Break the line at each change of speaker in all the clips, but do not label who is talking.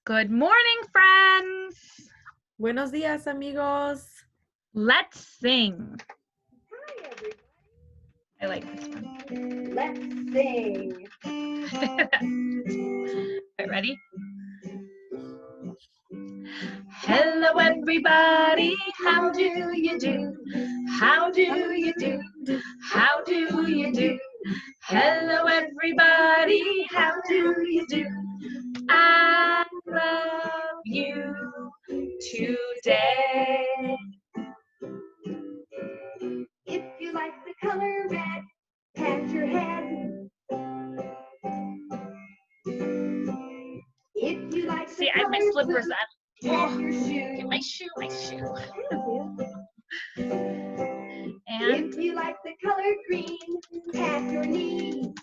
Good morning, friends.
Buenos días, amigos.
Let's sing.
Hi, everybody.
I like this one.
Let's sing.
Right, ready? Hello, everybody. How do you do? How do you do? How do you do? Hello, everybody. How do you do? I love you today.
If you like the color red, pat your head. If you like
See,
the
I have my
color
slippers
blue,
on.
pat your shoe.
Get my shoe. And
If you like the color green, pat your knee.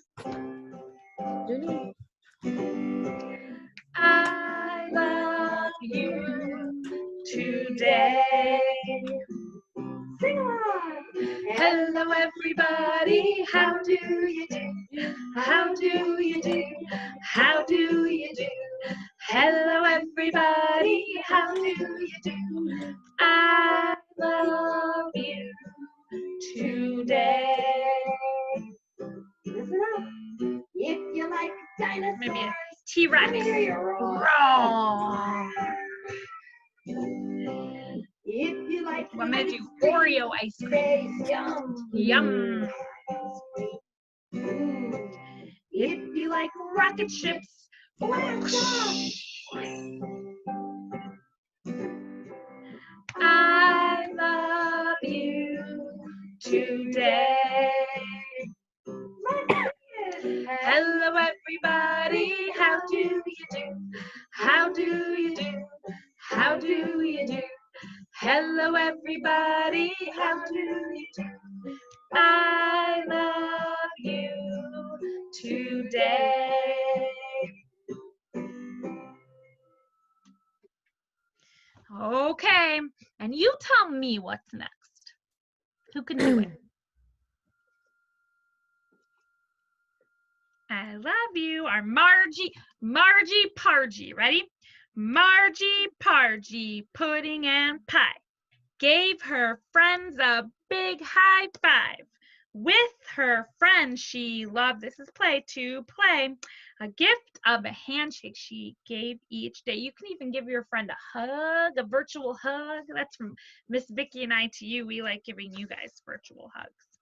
I love you today.
Sing along.
Hello, everybody. How do you do? How do you do? How do you do? Hello, everybody. How do you do? I love you today.
Listen up. If you like dinosaurs,
Maybe a T-Rex.
let me hear you roar.
Roar.
If you like
I'm gonna do Oreo ice cream.
say yum.
Yum.
If you like
Rocket ships.
blast off.
I love you today. Hello, everybody. How do you do? How do you do? How do you do? Hello, everybody. How do you do? I love you today. Okay, and you tell me what's next. Who can do it? I love you. Our Margie Pargie. Ready? Margie Pargie, pudding and pie, gave her friends a big high five. With her friends she loved, this is play, to play. A gift of a handshake she gave each day. You can even give your friend a hug, a virtual hug. That's from Miss Vicki and I to you. We like giving you guys virtual hugs.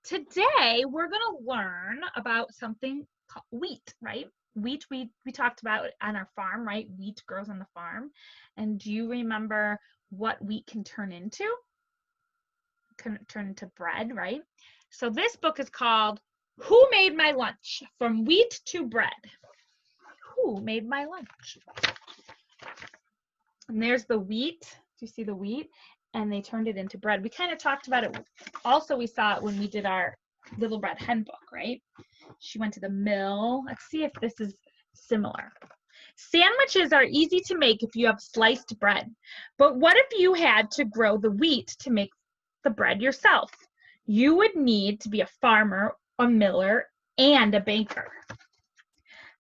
Today, we're going to learn about something called wheat, right? Wheat, we talked about on our farm, right? Wheat grows on the farm. And do you remember what wheat can turn into? Can turn into bread, right? So this book is called Who Made My Lunch? From Wheat to Bread. Who made my lunch? And there's the wheat. Do you see the wheat? And they turned it into bread. We kind of talked about it. Also, we saw it when we did our Little Red Hen book, right? She went to the mill. Let's see if this is similar. Sandwiches are easy to make if you have sliced bread. But what if you had to grow the wheat to make the bread yourself? You would need to be a farmer, a miller, and a baker.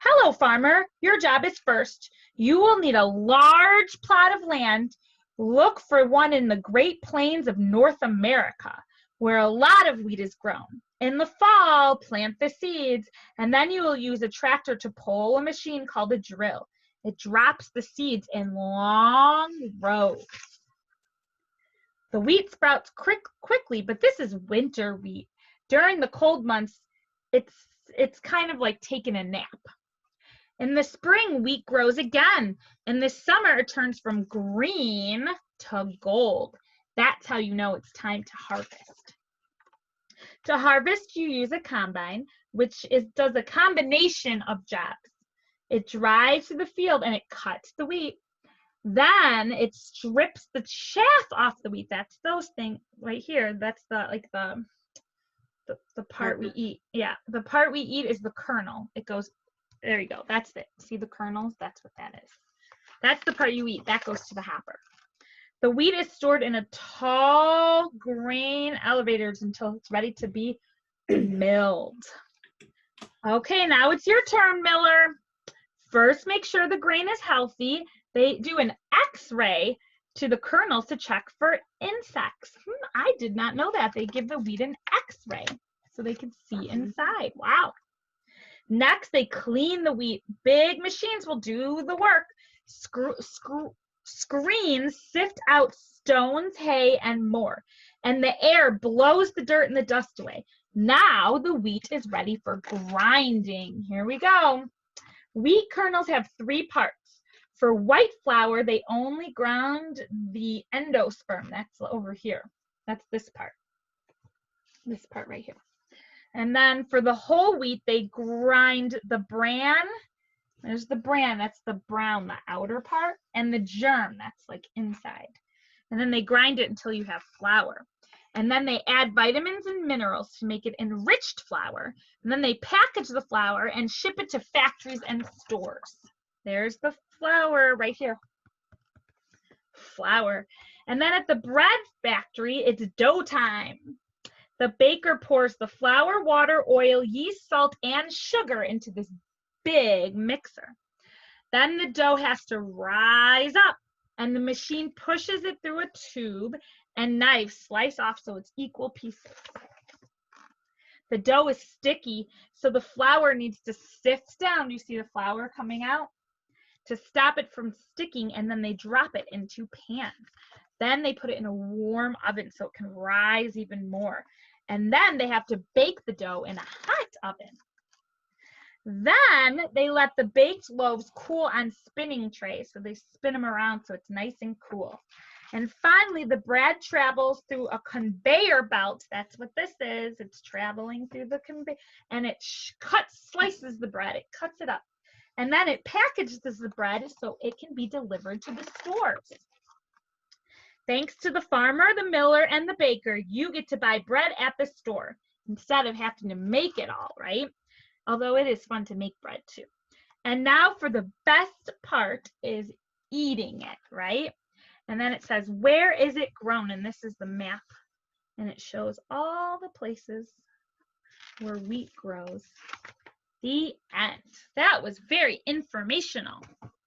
Hello, farmer. Your job is first. You will need a large plot of land. Look for one in the Great Plains of North America, where a lot of wheat is grown. In the fall, plant the seeds, and then you will use a tractor to pull a machine called a drill. It drops the seeds in long rows. The wheat sprouts quickly, but this is winter wheat. During the cold months, it's kind of like taking a nap. In the spring, wheat grows again. In the summer, it turns from green to gold. That's how you know it's time to harvest. To harvest, you use a combine, which does a combination of jobs. It drives to the field and it cuts the wheat. Then it strips the chaff off the wheat. That's those things right here. That's the part we eat. Yeah, the part we eat is the kernel. It goes. There you go. That's it. See the kernels? That's what that is. That's the part you eat. That goes to the hopper. The wheat is stored in a tall grain elevators until it's ready to be milled. Okay, now it's your turn, Miller. First, make sure the grain is healthy. They do an X-ray to the kernels to check for insects. I did not know that. They give the wheat an X-ray so they can see inside. Wow. Next, they clean the wheat. Big machines will do the work. Screens sift out stones, hay, and more. And the air blows the dirt and the dust away. Now the wheat is ready for grinding. Here we go. Wheat kernels have 3 parts. For white flour, they only ground the endosperm. That's over here. That's this part. This part right here. And then for the whole wheat, they grind the bran. There's the bran, that's the brown, the outer part, and the germ, that's like inside. And then they grind it until you have flour. And then they add vitamins and minerals to make it enriched flour. And then they package the flour and ship it to factories and stores. There's the flour right here. Flour. And then at the bread factory, it's dough time. The baker pours the flour, water, oil, yeast, salt, and sugar into this big mixer. Then the dough has to rise up, and the machine pushes it through a tube, and knives slice off so it's equal pieces. The dough is sticky, so the flour needs to sift down. You see the flour coming out? To stop it from sticking, and then they drop it into pans. Then they put it in a warm oven so it can rise even more. And then they have to bake the dough in a hot oven. Then they let the baked loaves cool on spinning trays. So they spin them around so it's nice and cool. And finally, the bread travels through a conveyor belt. That's what this is. It's traveling through the conveyor. And it slices the bread. It cuts it up. And then it packages the bread so it can be delivered to the stores. Thanks to the farmer, the miller, and the baker, you get to buy bread at the store instead of having to make it all, right? Although it is fun to make bread too. And now for the best part is eating it, right? And then it says, where is it grown? And this is the map. And it shows all the places where wheat grows. The end. That was very informational,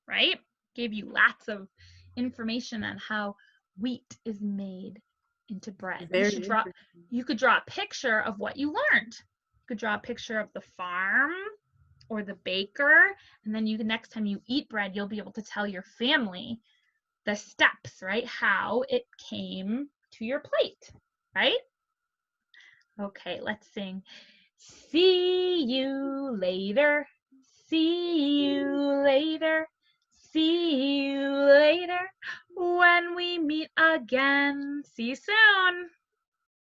right? Gave you lots of information on how wheat is made into bread. You could draw a picture of what you learned. You could draw a picture of the farm or the baker, and then next time you eat bread, you'll be able to tell your family the steps, right? How it came to your plate, right? Okay, let's sing. See you later. See you later. See you later when we meet again. See you soon.